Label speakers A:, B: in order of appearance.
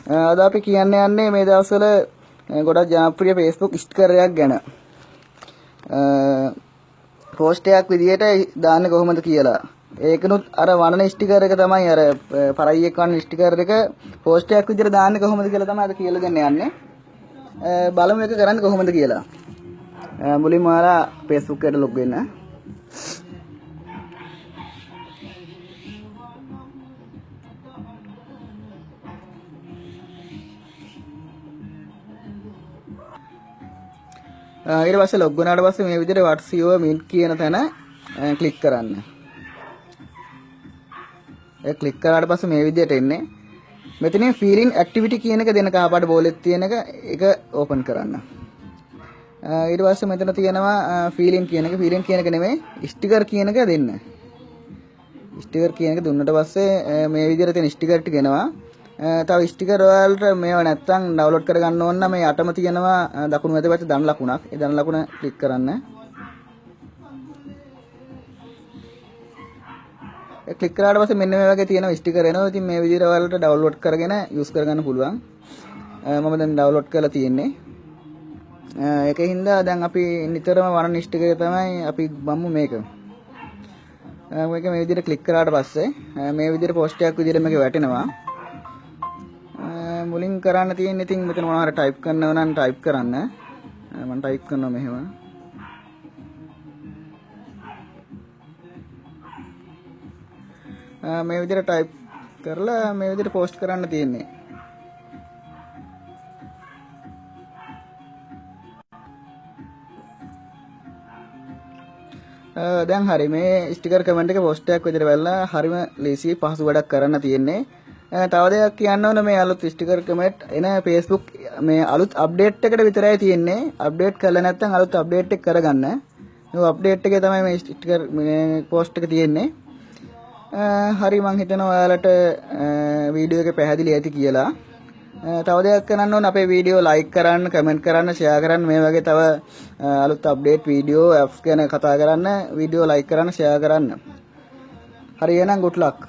A: අද අපි කියන්න යන්නේ මේ දවස්වල ගොඩක් ජනප්‍රිය Facebook ස්ටිකර් එකක් ගැන. පෝස්ට් එකක් විදියට දාන්නේ කොහොමද කියලා. ඒකනොත් අර වනන ස්ටිකර් එක තමයි අර පරයියක් වන ස්ටිකර් එක පෝස්ට් එකක් විදියට දාන්නේ කොහොමද කියලා තමයි අද කියලා දෙන්න යන්නේ. බලමු එක කරන්නේ කොහොමද කියලා. මුලින්ම ආලා Facebook එකට ලොග් වෙන්න. ඊට පස්සේ ලොග් වුණාට පස්සේ මේ විදිහට what's your mint කියන තැන ක්ලික් කරන්න. ඒ ක්ලික් කරාට පස්සේ මේ විදිහට එන්නේ. මෙතනින් feeling activity කියන එක දෙන කහපාට බෝලෙත් තියෙන එක ඕපන් කරන්න. ඊට පස්සේ මෙතන තියෙනවා feeling කියන එක. feeling කියන එක නෙමෙයි sticker කියන එක දෙන්න. sticker කියන එක දුන්නට පස්සේ මේ විදිහට තියෙන sticker ටික එනවා. තව ස්ටිකර් වලට මේව නැත්තම් ඩවුන්ලෝඩ් කරගන්න ඕන නම් මේ යටම තියෙනවා දකුණු අත පැත්තේ ධන ලකුණක්. ඒ ධන ලකුණ ක්ලික් කරන්න. ඒ ක්ලික් කරාට පස්සේ මෙන්න මේ වගේ තියෙනවා ස්ටිකර් එනවා. ඉතින් මේ විදිහට වලට ඩවුන්ලෝඩ් කරගෙන යූස් කරගන්න පුළුවන්. මම දැන් ඩවුන්ලෝඩ් කරලා තියෙන්නේ. ඒකින්ද දැන් අපි නිතරම වරන ස්ටිකර් තමයි අපි බම්මු මේක. මේක මේ විදිහට ක්ලික් කරාට පස්සේ මේ විදිහට පෝස්ට් එකක් විදිහට මේක වැටෙනවා. මුලින් කරන්න තියෙන්නේ ඉතින් මෙතන මොනවා හරි ටයිප් කරනව නම් ටයිප් කරන්න. මම ටයිප් කරනවා මෙහෙම. මේ විදිහට ටයිප් කරලා මේ විදිහට පෝස්ට් කරන්න තියෙන්නේ. දැන් හරි මේ ස්ටිකර් කමෙන්ට් එක පෝස්ට් එකක් විදිහට බලලා හරිම ලීසි පහසු වැඩක් කරන්න තියෙන්නේ. තව දෙයක් කියන්න ඕන මේ අලුත් ස්ටිකර් කමෙන්ට් එන Facebook මේ අලුත් අප්ඩේට් එකට විතරයි තියෙන්නේ. අප්ඩේට් කරලා නැත්නම් අලුත් අප්ඩේට් එක කරගන්න. මේ අප්ඩේට් එකේ තමයි මේ ස්ටිකර් මේ පෝස්ට් එක තියෙන්නේ. හරි මං හිතනවා ඔයාලට වීඩියෝ එක පැහැදිලි ඇති කියලා. තව දෙයක් කරන්න ඕන අපේ වීඩියෝ ලයික් කරන්න, කමෙන්ට් කරන්න, ෂෙයා කරන්න. මේ වගේ තව අලුත් අප්ඩේට් වීඩියෝ ඇප්ස් ගැන කතා කරන්න වීඩියෝ ලයික් කරන්න, ෂෙයා කරන්න. හරි එහෙනම් good luck.